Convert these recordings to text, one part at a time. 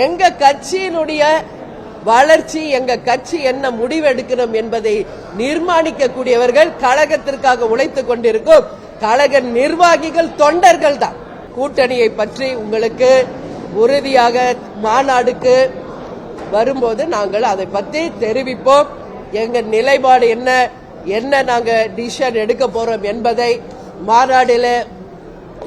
எங்க கட்சியினுடைய வளர்ச்சி, எங்க கட்சி என்ன முடிவெடுக்கிறோம் என்பதை நிர்மாணிக்கக்கூடியவர்கள் கழகத்திற்காக உழைத்துக் கொண்டிருக்கும் கழக நிர்வாகிகள், தொண்டர்கள் தான். கூட்டணியை பற்றி உங்களுக்கு உறுதியாக மாநாடுக்கு வரும்போது நாங்கள் அதை பற்றி தெரிவிப்போம். எங்க நிலைப்பாடு என்ன நாங்க டிசிஷன் எடுக்க போறோம் என்பதை மாநாட்டில்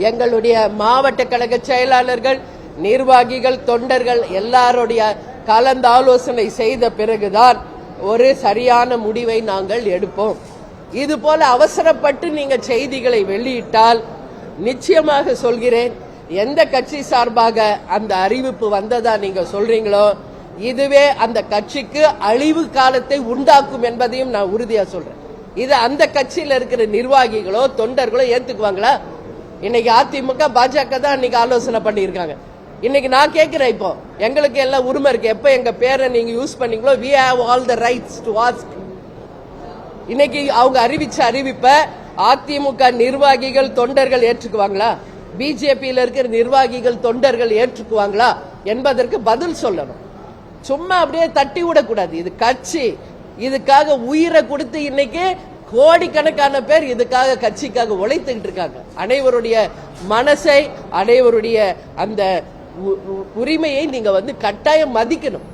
எங்களுடைய மாவட்ட கழக செயலாளர்கள், நிர்வாகிகள், தொண்டர்கள் எல்லாருடைய கலந்து ஆலோசனை செய்த பிறகுதான் ஒரு சரியான முடிவை நாங்கள் எடுப்போம். இது போல அவசரப்பட்டு நீங்க செய்திகளை வெளியிட்டால் நிச்சயமாக சொல்கிறேன், எந்த கட்சி சார்பாக அந்த அறிவிப்பு வந்ததா நீங்க சொல்றீங்களோ இதுவே அந்த கட்சிக்கு அழிவு காலத்தை உண்டாக்கும் என்பதையும் நான் உறுதியா சொல்றேன். இது அந்த கட்சியில இருக்கிற நிர்வாகிகளோ தொண்டர்களோ ஏத்துக்குவாங்களா? இன்னைக்கு அதிமுக பாஜக தான் இன்னைக்கு ஆலோசனை பண்ணியிருக்காங்க. இன்னைக்கு நான் கேட்கிறேன், இப்போ எங்களுக்கு எல்லாம் உரிமை இருக்கு, எப்ப எங்க பேரை நீங்க யூஸ் பண்ணீங்களோ we have all the rights to ask. இன்னைக்கு அவங்க அறிவிச்ச அறிவிப்ப அதிமுக நிர்வாகிகள் தொண்டர்கள் ஏற்றுக்குவாங்களா? பிஜேபியில இருக்கிற நிர்வாகிகள் தொண்டர்கள் ஏற்றுக்குவாங்களா என்பதற்கு பதில் சொல்லணும். சும்மா அப்படியே தட்டி விடக்கூடாது. இது கட்சி, இதுக்காக உயிரை கொடுத்து இன்னைக்கு கோடிக்கணக்கான பேர் இதுக்காக கட்சிக்காக உழைத்துக்கிட்டு இருக்காங்க. அனைவருடைய மனசை, அனைவருடைய அந்த உரிமையை நீங்க கட்டாயம் மதிக்கணும்.